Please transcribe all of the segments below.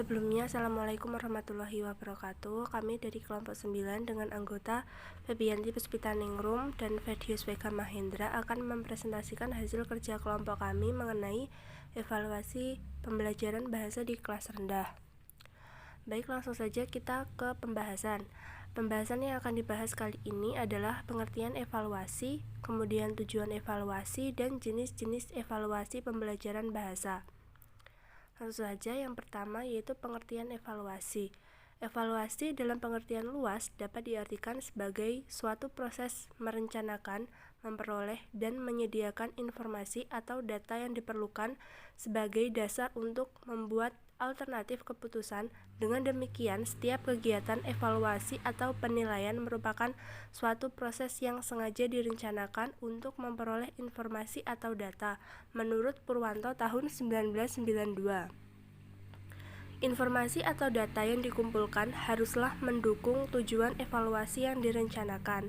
Sebelumnya, Assalamualaikum warahmatullahi wabarakatuh. Kami dari kelompok 9 dengan anggota Febianti Puspitaningrum dan Ferdius Vega Mahendra akan mempresentasikan hasil kerja kelompok kami mengenai evaluasi pembelajaran bahasa di kelas rendah. Baik, langsung saja kita ke pembahasan. Pembahasan yang akan dibahas kali ini adalah pengertian evaluasi, kemudian tujuan evaluasi, dan jenis-jenis evaluasi pembelajaran bahasa. Langsung saja, yang pertama yaitu pengertian evaluasi. Evaluasi dalam pengertian luas dapat diartikan sebagai suatu proses merencanakan, memperoleh, dan menyediakan informasi atau data yang diperlukan sebagai dasar untuk membuat alternatif keputusan. Dengan demikian, setiap kegiatan evaluasi atau penilaian merupakan suatu proses yang sengaja direncanakan untuk memperoleh informasi atau data, menurut Purwanto tahun 1992. Informasi atau data yang dikumpulkan haruslah mendukung tujuan evaluasi yang direncanakan.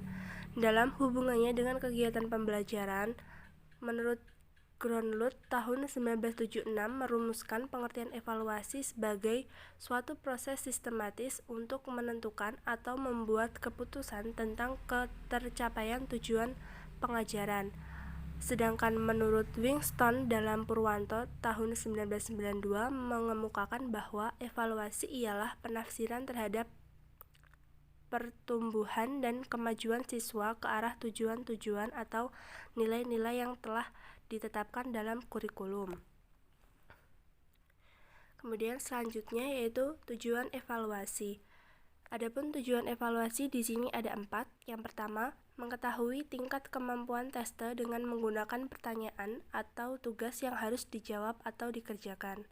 Dalam hubungannya dengan kegiatan pembelajaran, menurut Gronlund tahun 1976 merumuskan pengertian evaluasi sebagai suatu proses sistematis untuk menentukan atau membuat keputusan tentang ketercapaian tujuan pengajaran. Sedangkan menurut Winston dalam Purwanto tahun 1992 mengemukakan bahwa evaluasi ialah penafsiran terhadap pertumbuhan dan kemajuan siswa ke arah tujuan-tujuan atau nilai-nilai yang telah ditetapkan dalam kurikulum. Kemudian selanjutnya yaitu tujuan evaluasi. Adapun tujuan evaluasi di sini ada 4. Yang pertama, mengetahui tingkat kemampuan tester dengan menggunakan pertanyaan atau tugas yang harus dijawab atau dikerjakan.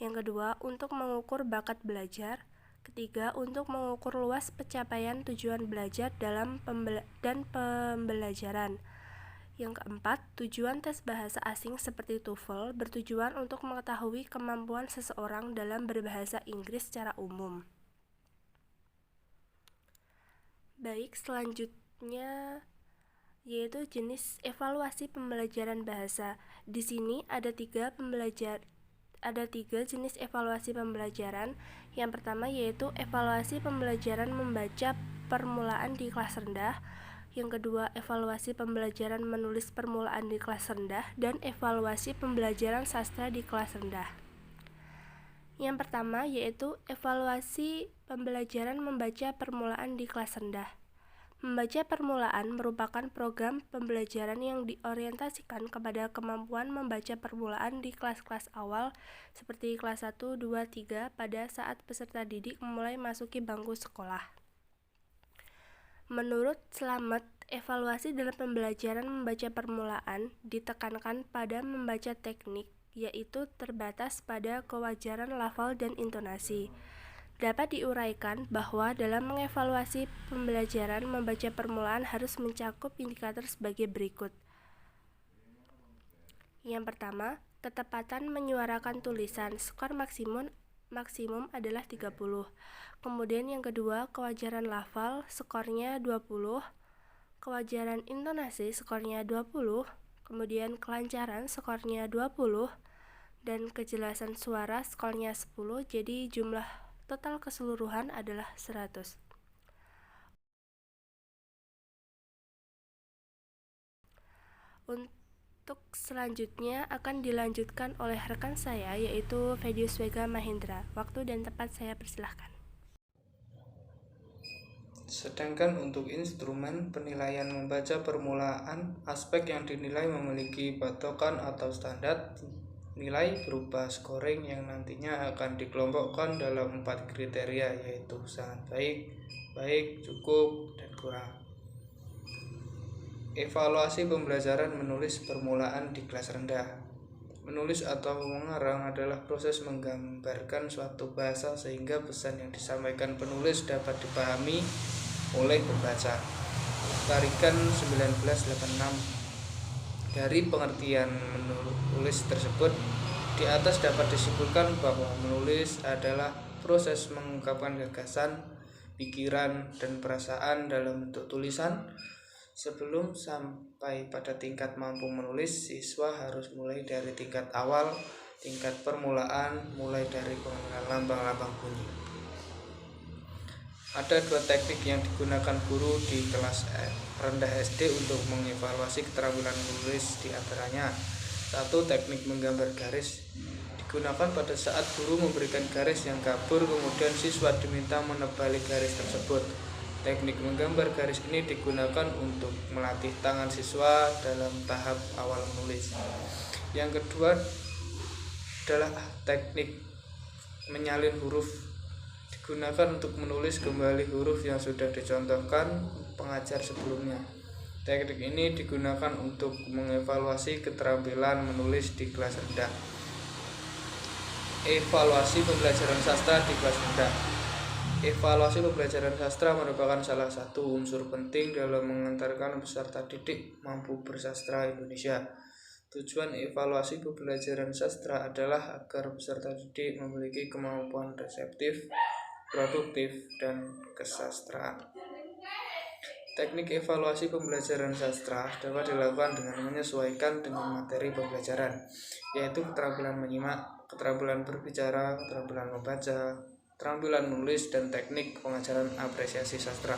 Yang kedua, untuk mengukur bakat belajar. Ketiga, untuk mengukur luas pencapaian tujuan belajar dalam pembelajaran. Yang keempat, tujuan tes bahasa asing seperti TOEFL bertujuan untuk mengetahui kemampuan seseorang dalam berbahasa Inggris secara umum. Baik, selanjutnya yaitu jenis evaluasi pembelajaran bahasa. Di sini ada tiga jenis evaluasi pembelajaran. Yang pertama yaitu evaluasi pembelajaran membaca permulaan di kelas rendah. Yang kedua, evaluasi pembelajaran menulis permulaan di kelas rendah, dan evaluasi pembelajaran sastra di kelas rendah. Yang pertama yaitu evaluasi pembelajaran membaca permulaan di kelas rendah. Membaca permulaan merupakan program pembelajaran yang diorientasikan kepada kemampuan membaca permulaan di kelas-kelas awal seperti kelas 1, 2, 3 pada saat peserta didik memulai masuki bangku sekolah. Menurut Slamet, evaluasi dalam pembelajaran membaca permulaan ditekankan pada membaca teknik, yaitu terbatas pada kewajaran lafal dan intonasi. Dapat diuraikan bahwa dalam mengevaluasi pembelajaran membaca permulaan harus mencakup indikator sebagai berikut. Yang pertama, ketepatan menyuarakan tulisan, skor maksimum adalah 30. Kemudian yang kedua, kewajaran lafal, skornya 20. Kewajaran intonasi, skornya 20. Kemudian kelancaran, skornya 20. Dan kejelasan suara, skornya 10. Jadi jumlah total keseluruhan adalah 100. Untuk selanjutnya akan dilanjutkan oleh rekan saya yaitu Ferdius Vega Mahendra. Waktu dan tempat saya persilahkan. Sedangkan untuk instrumen penilaian membaca permulaan, aspek yang dinilai memiliki patokan atau standar nilai berupa scoring yang nantinya akan dikelompokkan dalam 4 kriteria, yaitu sangat baik, baik, cukup, dan kurang. Evaluasi pembelajaran menulis permulaan di kelas rendah. Menulis atau mengarang adalah proses menggambarkan suatu bahasa sehingga pesan yang disampaikan penulis dapat dipahami oleh pembaca. Tarikan 1986. Dari pengertian menulis tersebut, di atas dapat disimpulkan bahwa menulis adalah proses mengungkapkan gagasan, pikiran, dan perasaan dalam bentuk tulisan. Sebelum sampai pada tingkat mampu menulis, siswa harus mulai dari tingkat awal, tingkat permulaan mulai dari pengenalan lambang-lambang bunyi. Ada 2 teknik yang digunakan guru di kelas rendah SD untuk mengevaluasi keterampilan menulis, di antaranya 1. Teknik menggambar garis digunakan pada saat guru memberikan garis yang kabur, kemudian siswa diminta menebali garis tersebut. Teknik menggambar garis ini digunakan untuk melatih tangan siswa dalam tahap awal menulis. Yang kedua adalah teknik menyalin huruf, digunakan untuk menulis kembali huruf yang sudah dicontohkan pengajar sebelumnya. Teknik ini digunakan untuk mengevaluasi keterampilan menulis di kelas rendah. Evaluasi pembelajaran sastra di kelas rendah. Evaluasi pembelajaran sastra merupakan salah satu unsur penting dalam mengantarkan peserta didik mampu bersastra Indonesia. Tujuan evaluasi pembelajaran sastra adalah agar peserta didik memiliki kemampuan reseptif, produktif, dan kesastraan. Teknik evaluasi pembelajaran sastra dapat dilakukan dengan menyesuaikan dengan materi pembelajaran, yaitu keterampilan menyimak, keterampilan berbicara, keterampilan membaca, keterampilan menulis, dan teknik pengajaran apresiasi sastra.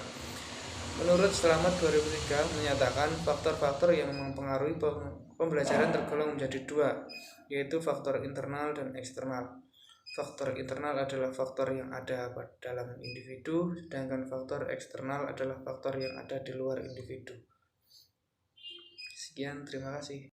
Menurut Slamet 2003 menyatakan faktor-faktor yang mempengaruhi pembelajaran tergolong menjadi 2, yaitu faktor internal dan eksternal. Faktor internal adalah faktor yang ada dalam individu, sedangkan faktor eksternal adalah faktor yang ada di luar individu. Sekian, terima kasih.